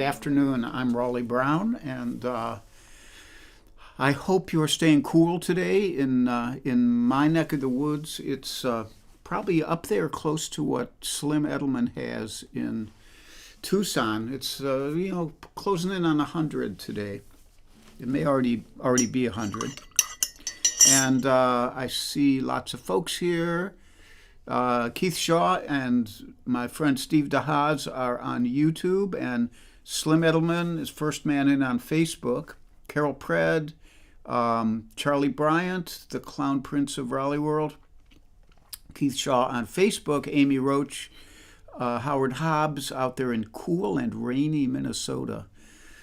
afternoon. I'm Raleigh Brown, and I hope you're staying cool today. In my neck of the woods, it's probably up there close to what Slim Edelman has in Tucson. It's closing in on 100 today. It may already be 100, and I see lots of folks here. Keith Shaw and my friend Steve DeHaas are on YouTube, and Slim Edelman is first man in on Facebook. Carol Pred, Charlie Bryant, the Clown Prince of Raleigh World. Keith Shaw on Facebook. Amy Roach, Howard Hobbs out there in cool and rainy Minnesota.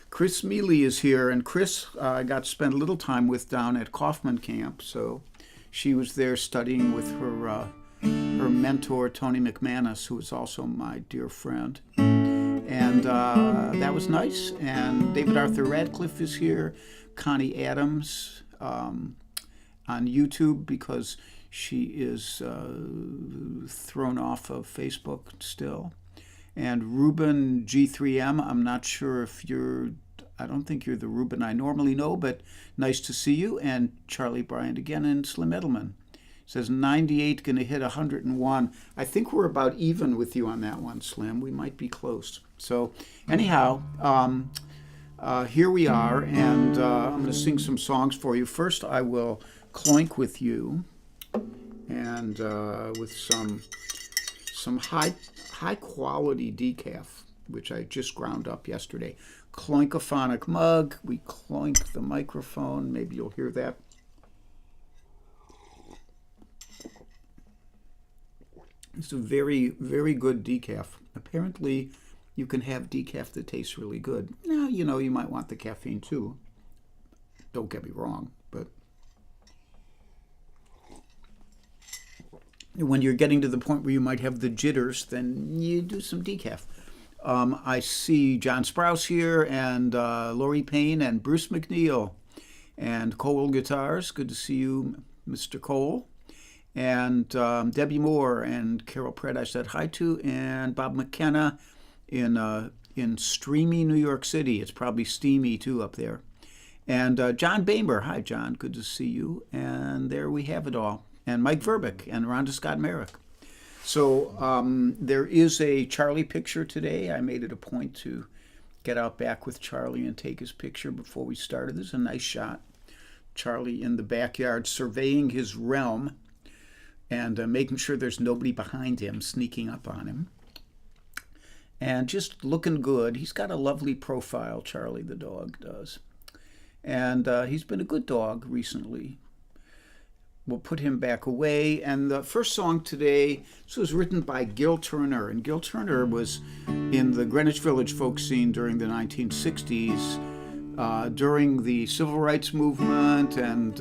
Chris Mealy is here, and Chris I got to spend a little time with down at Kaufman Camp. So she was there studying with her mentor, Tony McManus, who is also my dear friend. And that was nice. And David Arthur Radcliffe is here. Connie Adams on YouTube because she is thrown off of Facebook still. And Ruben G3M, I'm not sure if I don't think you're the Ruben I normally know, but nice to see you. And Charlie Bryant again, and Slim Edelman. Says 98 going to hit 101. I think we're about even with you on that one, Slim. We might be close. So anyhow, here we are, and I'm going to sing some songs for you. First, I will cloink with you, and with some high quality decaf, which I just ground up yesterday. Cloinkophonic mug. We cloink the microphone. Maybe you'll hear that. It's a very, very good decaf. Apparently, you can have decaf that tastes really good. Now, you might want the caffeine too. Don't get me wrong, but when you're getting to the point where you might have the jitters, then you do some decaf. I see John Sprouse here, and Lori Payne, and Bruce McNeil, and Cole Guitars. Good to see you, Mr. Cole. And Debbie Moore and Carol Pred I said hi to, and Bob McKenna in streamy New York City. It's probably steamy too up there. And John Bamer. Hi, John. Good to see you. And there we have it all. And Mike Verbeck and Rhonda Scott Merrick. So there is a Charlie picture today. I made it a point to get out back with Charlie and take his picture before we started. This is a nice shot. Charlie in the backyard surveying his realm, and making sure there's nobody behind him sneaking up on him. And just looking good. He's got a lovely profile, Charlie the dog does. And he's been a good dog recently. We'll put him back away. And the first song today, this was written by Gil Turner. And Gil Turner was in the Greenwich Village folk scene during the 1960s, during the Civil Rights Movement and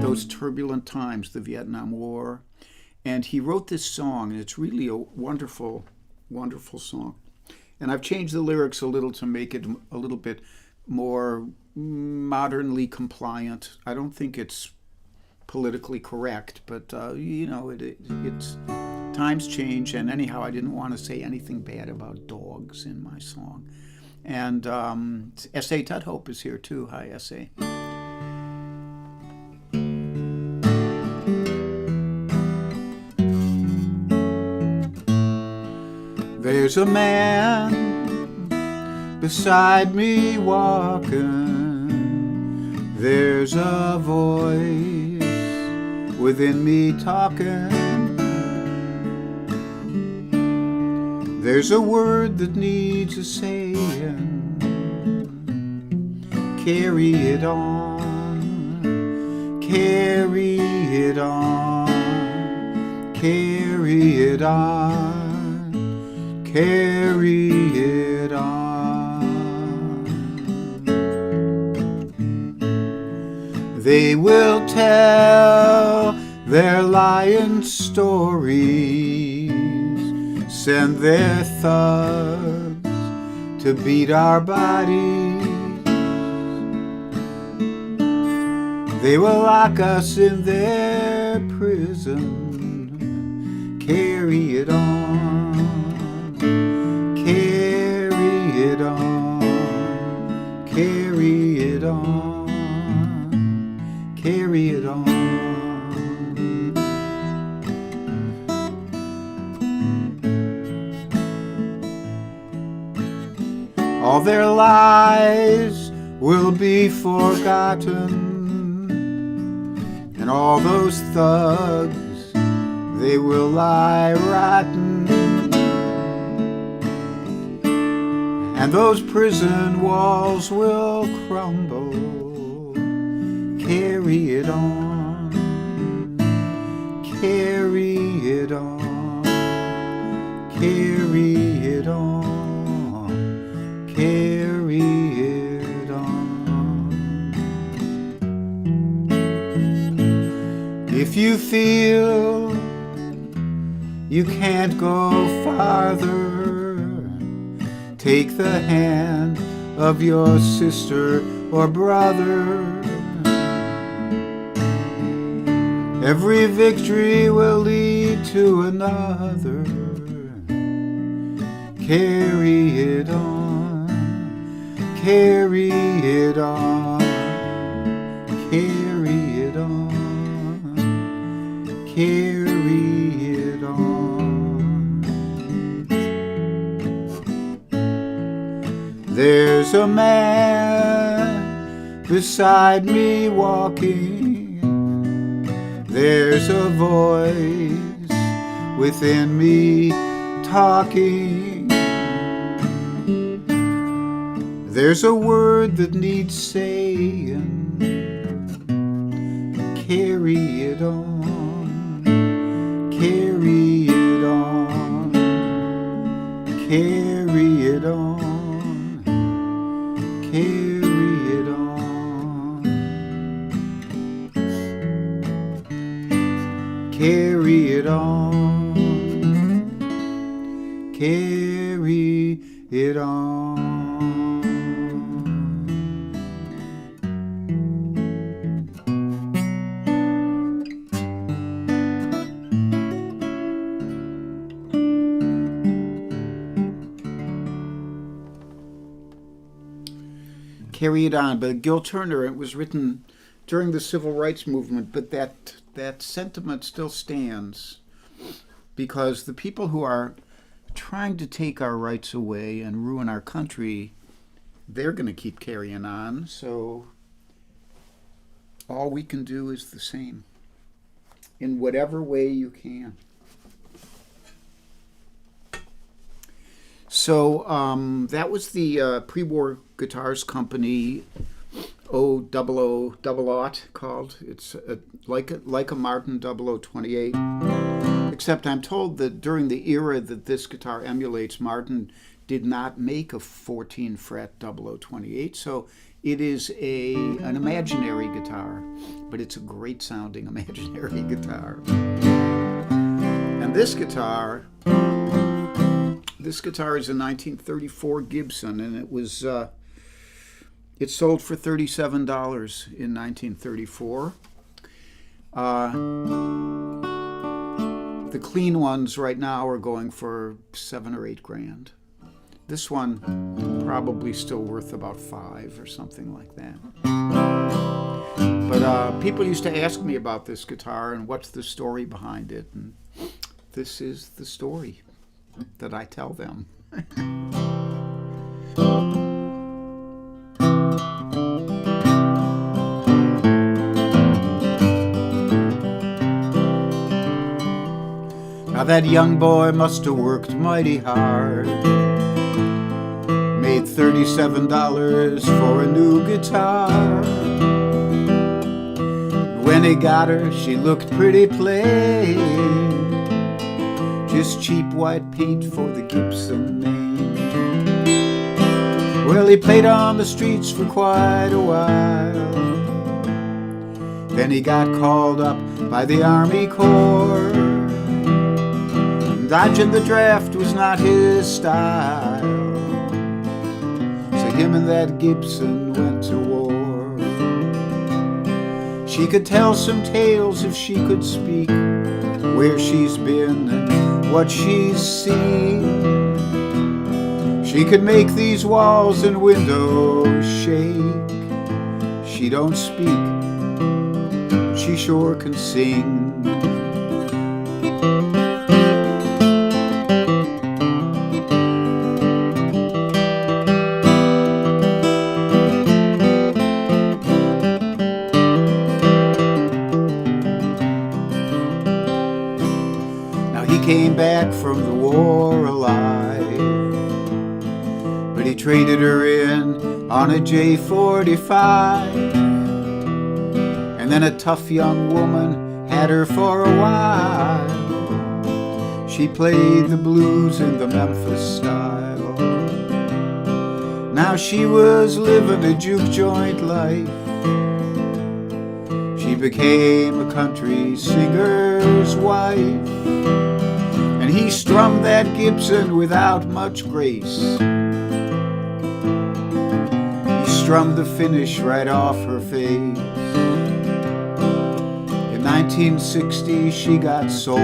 those turbulent times, the Vietnam War. And he wrote this song, and it's really a wonderful, wonderful song. And I've changed the lyrics a little to make it a little bit more modernly compliant. I don't think it's politically correct, but it's times change. And anyhow, I didn't want to say anything bad about dogs in my song. And S.A. Tudhope is here too. Hi, S.A. There's a man beside me walking. There's a voice within me talking. There's a word that needs a saying. Carry it on, carry it on, carry it on, carry it on. They will tell their lying stories, send their thugs to beat our bodies. They will lock us in their prison. Carry it on, carry it on. it on, carry it on. All their lies will be forgotten, and all those thugs, they will lie rotten, and those prison walls will crumble. Carry it on, carry it on, carry it on, carry it on. If you feel you can't go farther, take the hand of your sister or brother. Every victory will lead to another. Carry it on, carry it on, carry it on, carry it on. There's a man beside me walking. There's a voice within me talking. There's a word that needs saying. Carry it on, carry it on, carry it on, carry it on, carry it on, carry it on. Carry It On by Gil Turner. It was written during the Civil Rights Movement, but that sentiment still stands, because the people who are trying to take our rights away and ruin our country, they're going to keep carrying on. So all we can do is the same, in whatever way you can. So that was the Pre-War Guitars Company O00 called. It's like a Martin 0028. Except I'm told that during the era that this guitar emulates, Martin did not make a 14-fret 0028. So it is an imaginary guitar, but it's a great sounding imaginary guitar. And this guitar is a 1934 Gibson, and it sold for $37 in 1934. The clean ones right now are going for $7 or $8 grand. This one probably still worth about $5 or something like that. But people used to ask me about this guitar and what's the story behind it, and this is the story that I tell them. Now that young boy must have worked mighty hard, made $37 for a new guitar. When he got her, she looked pretty plain, just cheap white paint for the Gibson name. Well, he played on the streets for quite a while. Then he got called up by the Army Corps. Dodging the draft was not his style, so him and that Gibson went to war. She could tell some tales if she could speak, where she's been and what she's seen. She could make these walls and windows shake, She don't speak, she sure can sing. Now he came back from the war alive, but he traded her in on a J45. And then a tough young woman had her for a while. She played the blues in the Memphis style. Now she was living a juke joint life. She became a country singer's wife. And he strummed that Gibson without much grace. He strummed the finish right off her face. In 1960 she got sold.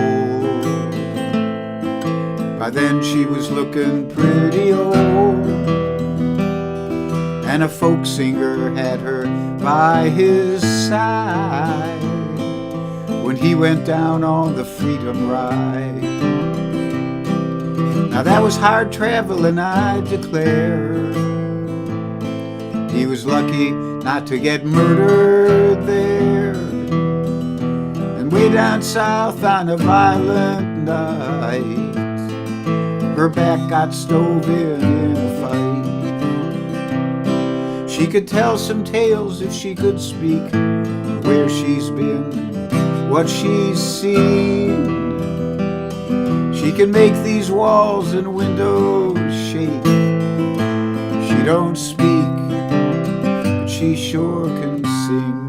By then she was looking pretty old, and a folk singer had her by his side when he went down on the Freedom Ride. Now that was hard traveling, I declare. He was lucky not to get murdered there. And way down south on a violent night, her back got stove in a fight. She could tell some tales if she could speak, where she's been, what she's seen. She can make these walls and windows shake. She don't speak, but she sure can sing.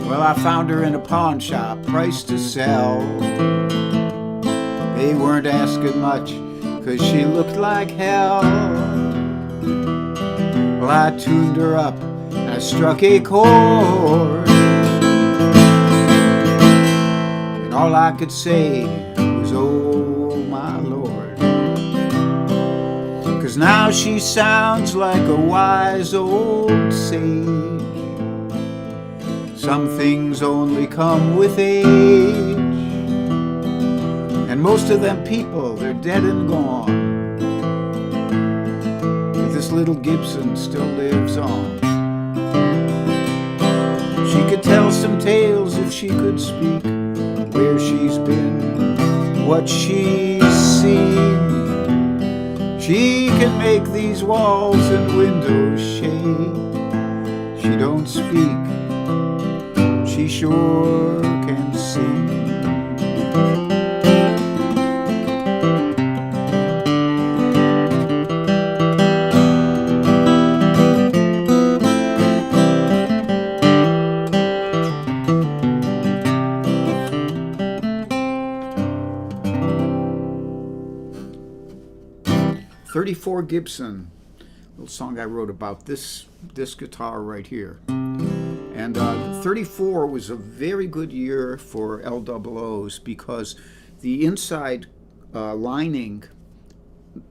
Well, I found her in a pawn shop, price to sell. They weren't asking much, 'cause she looked like hell. Well, I tuned her up, I struck a chord, and all I could say was, oh my Lord. 'Cause now she sounds like a wise old sage. Some things only come with age, and most of them people, they're dead and gone. But this little Gibson still lives on. She could tell some tales if she could speak, where she's been, what she's seen. She can make these walls and windows shake. She don't speak, she sure can sing. '34 Gibson, little song I wrote about this guitar right here. And 34 was a very good year for LOOs because the inside lining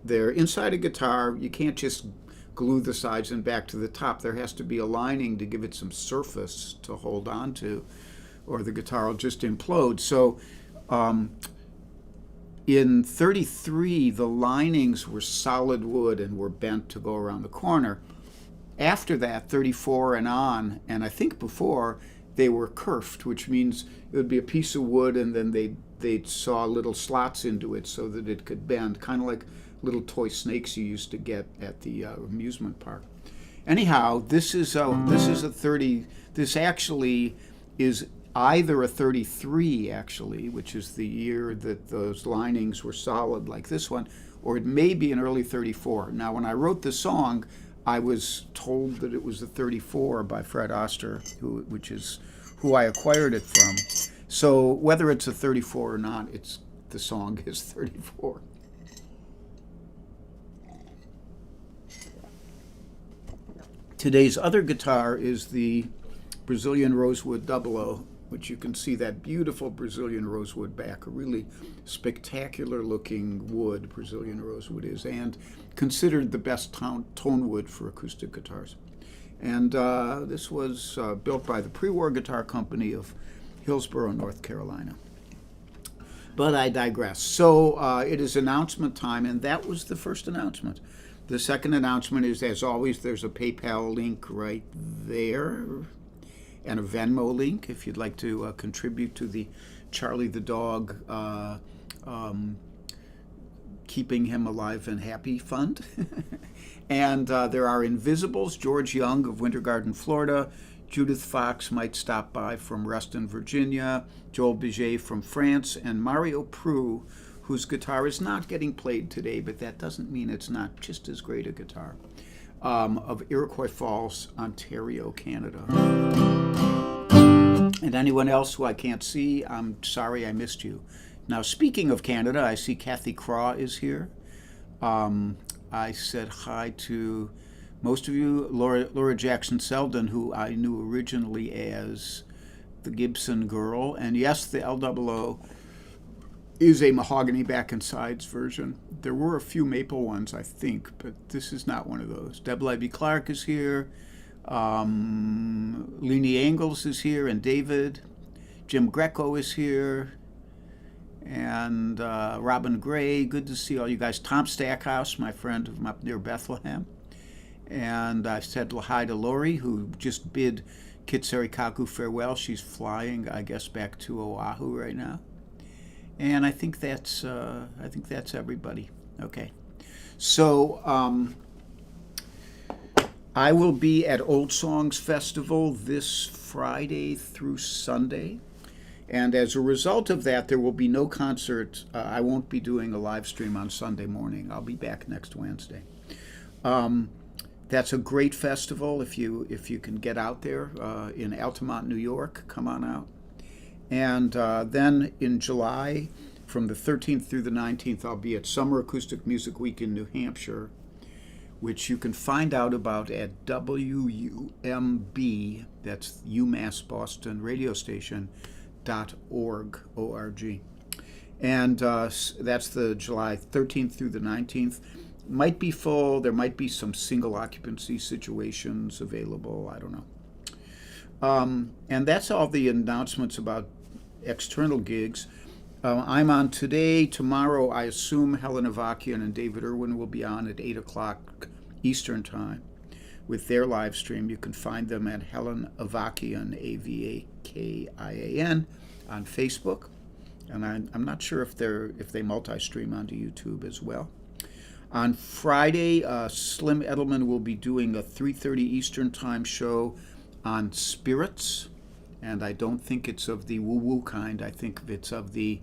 there, inside a guitar, you can't just glue the sides and back to the top. There has to be a lining to give it some surface to hold on to, or the guitar will just implode. So in 33, the linings were solid wood and were bent to go around the corner. After that, 34 and on, and I think before, they were kerfed, which means it would be a piece of wood and then they'd saw little slots into it so that it could bend, kind of like little toy snakes you used to get at the amusement park. Anyhow, this is a 30. This actually is either a 33, actually, which is the year that those linings were solid like this one, or it may be an early 34. Now, when I wrote the song, I was told that it was a 34 by Fred Oster, which is who I acquired it from. So whether it's a 34 or not, the song is 34. Today's other guitar is the Brazilian Rosewood 00, which you can see that beautiful Brazilian rosewood back, a really spectacular looking wood Brazilian rosewood is, and considered the best tone wood for acoustic guitars. And this was built by the Pre-War Guitar Company of Hillsborough, North Carolina. But I digress. So it is announcement time, and that was the first announcement. The second announcement is, as always, there's a PayPal link right there, and a Venmo link if you'd like to contribute to the Charlie the Dog Keeping Him Alive and Happy Fund. And there are Invisibles, George Young of Winter Garden, Florida, Judith Fox might stop by from Reston, Virginia, Joel Biget from France, and Mario Prue, whose guitar is not getting played today, but that doesn't mean it's not just as great a guitar, of Iroquois Falls, Ontario, Canada. And anyone else who I can't see, I'm sorry I missed you. Now, speaking of Canada, I see Kathy Craw is here. I said hi to most of you. Laura Jackson Selden, who I knew originally as the Gibson Girl. And yes, the L00 is a mahogany back and sides version. There were a few maple ones, I think, but this is not one of those. Deb Libby Clark is here. Leanie Angles is here, and David. Jim Greco is here, and Robin Gray. Good to see all you guys. Tom Stackhouse, my friend from up near Bethlehem. And I said hi to Lori, who just bid Kit Sarikaku farewell. She's flying, I guess, back to Oahu right now. And I think that's everybody. Okay, so I will be at Old Songs Festival this Friday through Sunday, and as a result of that, there will be no concert. I won't be doing a live stream on Sunday morning. I'll be back next Wednesday. That's a great festival. If you can get out there in Altamont, New York, come on out. And then in July, from the 13th through the 19th, I'll be at Summer Acoustic Music Week in New Hampshire, which you can find out about at WUMB, that's UMass Boston radio station, .org, O-R-G. And that's the July 13th through the 19th. Might be full. There might be some single occupancy situations available. I don't know. And that's all the announcements about external gigs. I'm on today. Tomorrow, I assume Helen Avakian and David Irwin will be on at 8 o'clock Eastern Time with their live stream. You can find them at Helen Avakian, Avakian, on Facebook. And I'm not sure if they multi-stream onto YouTube as well. On Friday, Slim Edelman will be doing a 3:30 Eastern Time show on spirits, and I don't think it's of the woo-woo kind. I think it's of the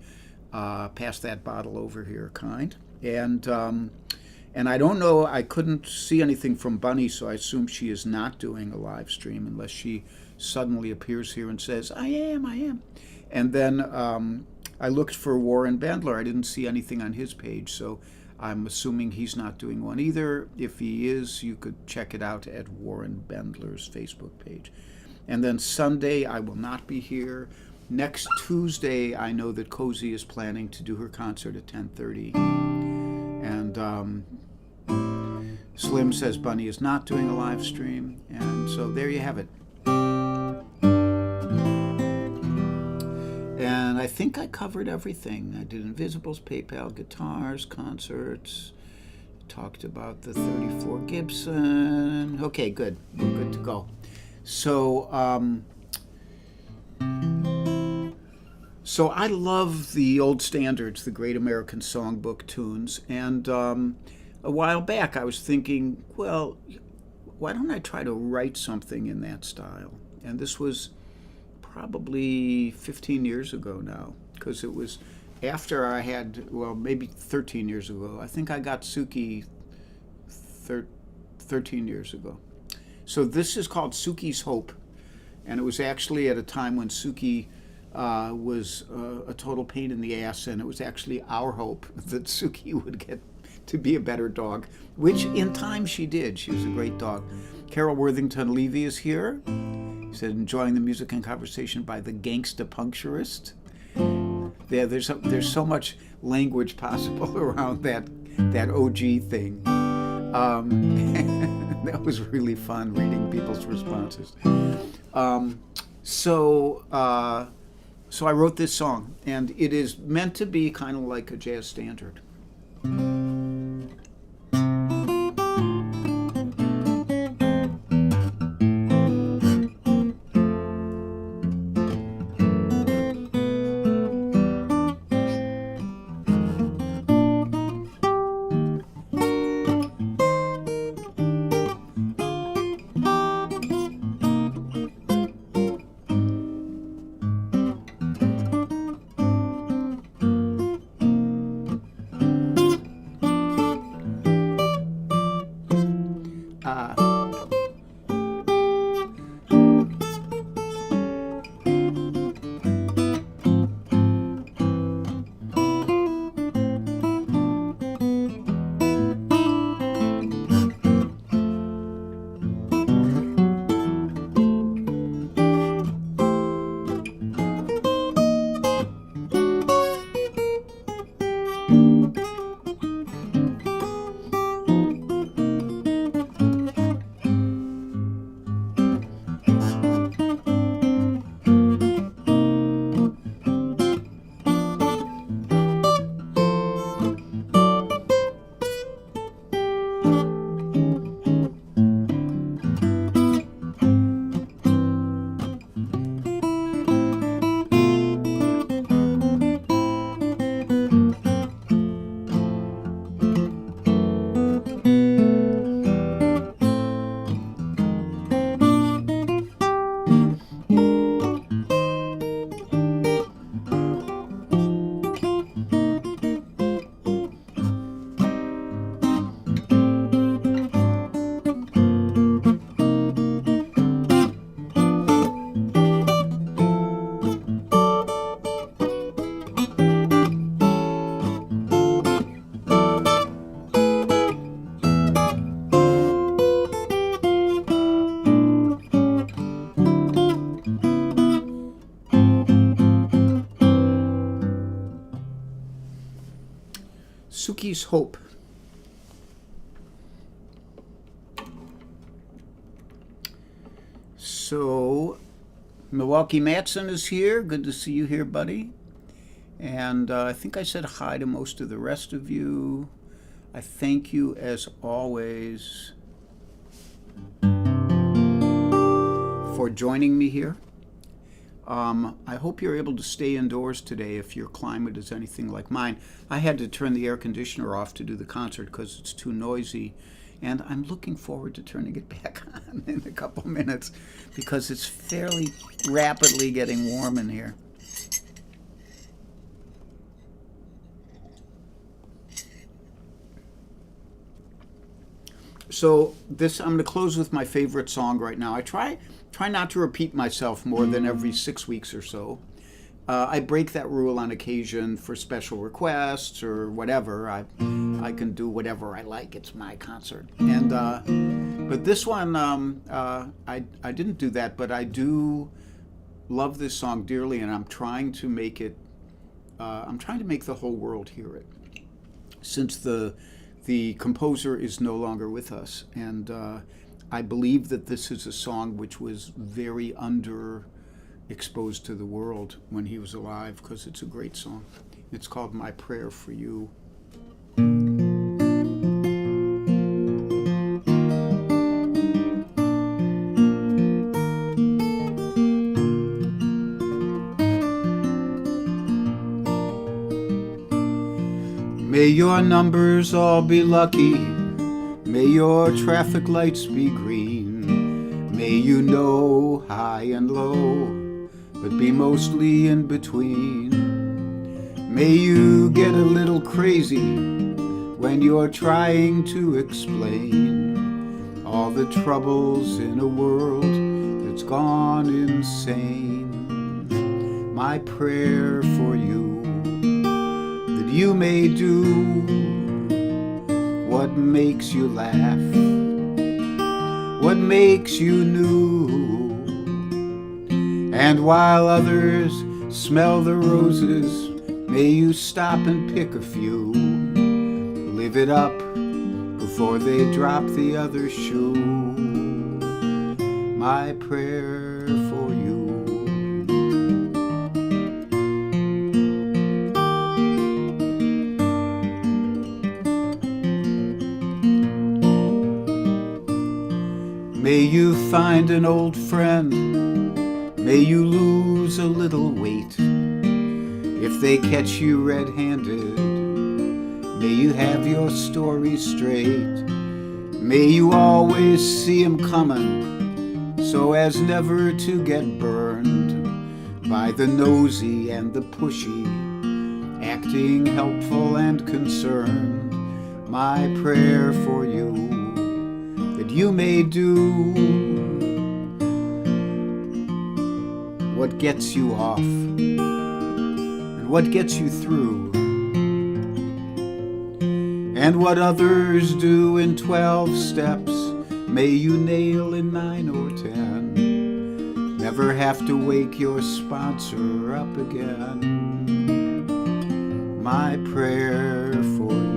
pass that bottle over here kind. And I don't know, I couldn't see anything from Bunny, so I assume she is not doing a live stream unless she suddenly appears here and says, I am. And then I looked for Warren Bandler. I didn't see anything on his page, so I'm assuming he's not doing one either. If he is, you could check it out at Warren Bendler's Facebook page. And then Sunday, I will not be here. Next Tuesday, I know that Cozy is planning to do her concert at 10:30. And Slim says Bunny is not doing a live stream. And so there you have it. And I think I covered everything. I did Invisibles, PayPal, guitars, concerts, talked about the 34 Gibson. Okay, good. We're good to go. So, I love the old standards, the Great American Songbook tunes. And a while back I was thinking, well, why don't I try to write something in that style? And this was probably 15 years ago now, because it was after I had, well, maybe 13 years ago. I think I got Suki 13 years ago. So this is called Suki's Hope, and it was actually at a time when Suki was a total pain in the ass, and it was actually our hope that Suki would get to be a better dog, which in time she did. She was a great dog. Carol Worthington Levy is here. He said, enjoying the music and conversation by the Gangsta Puncturist. Yeah, there's so much language possible around that OG thing. That was really fun reading people's responses. So I wrote this song, and it is meant to be kind of like a jazz standard. Suki's Hope. So, Milwaukee Matson is here. Good to see you here, buddy. And I think I said hi to most of the rest of you. I thank you, as always, for joining me here. I hope you're able to stay indoors today if your climate is anything like mine. I had to turn the air conditioner off to do the concert because it's too noisy, and I'm looking forward to turning it back on in a couple minutes because it's fairly rapidly getting warm in here. So I'm going to close with my favorite song right now. I try not to repeat myself more than every 6 weeks or so. I break that rule on occasion for special requests or whatever. I can do whatever I like. It's my concert. And but this one, I didn't do that, but I do love this song dearly, and I'm trying to make it. I'm trying to make the whole world hear it, since the composer is no longer with us, and I believe that this is a song which was very underexposed to the world when he was alive, because it's a great song. It's called My Prayer for You. May your numbers all be lucky. May your traffic lights be green. May you know high and low, but be mostly in between. May you get a little crazy when you're trying to explain all the troubles in a world that's gone insane. My prayer for you, that you may do what makes you laugh, what makes you new. And while others smell the roses, may you stop and pick a few. Live it up before they drop the other shoe. My prayer for you. May you find an old friend, may you lose a little weight. If they catch you red-handed, may you have your story straight. May you always see 'em coming, so as never to get burned by the nosy and the pushy, acting helpful and concerned. My prayer for you, that you may do what gets you off and what gets you through, and what others do in 12 steps, may you nail in 9 or 10. Never have to wake your sponsor up again. My prayer for you.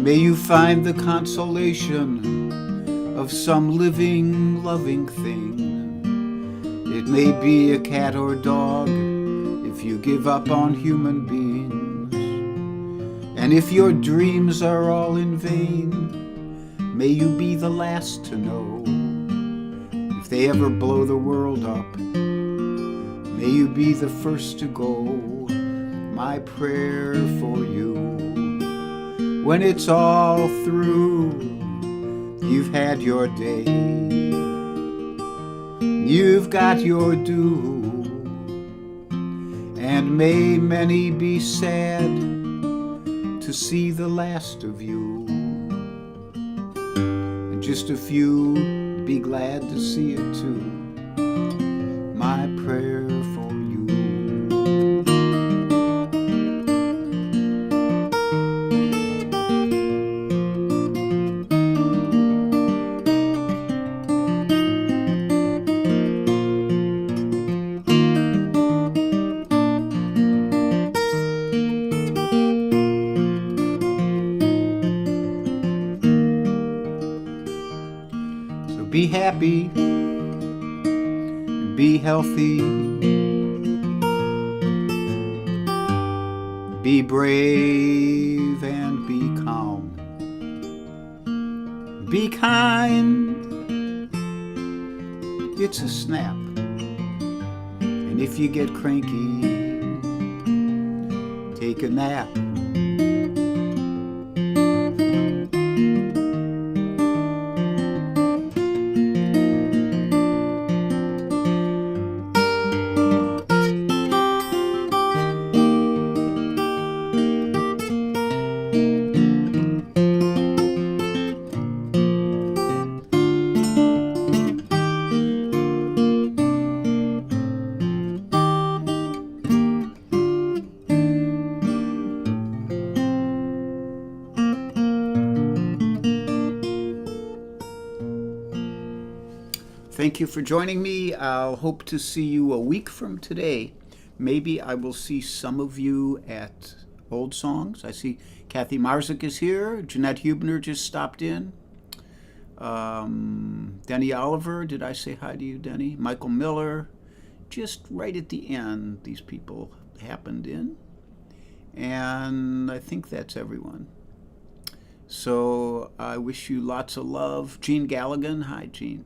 May you find the consolation of some living, loving thing. It may be a cat or dog if you give up on human beings. And if your dreams are all in vain, may you be the last to know. If they ever blow the world up, may you be the first to go. My prayer for you. When it's all through, you've had your day, you've got your due, and may many be sad to see the last of you, and just a few be glad to see it too. My prayer for you. Be happy, be healthy, be brave and be calm, be kind, it's a snap, and if you get cranky, take a nap. Thank you for joining me. I'll hope to see you a week from today. Maybe I will see some of you at Old Songs. I see Kathy Marzik is here. Jeanette Hubner just stopped in. Denny Oliver, did I say hi to you, Denny? Michael Miller. Just right at the end, these people happened in. And I think that's everyone. So I wish you lots of love. Gene Galligan. Hi, Gene.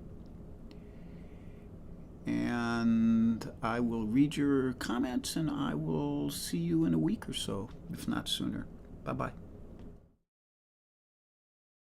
And I will read your comments, and I will see you in a week or so, if not sooner. Bye-bye.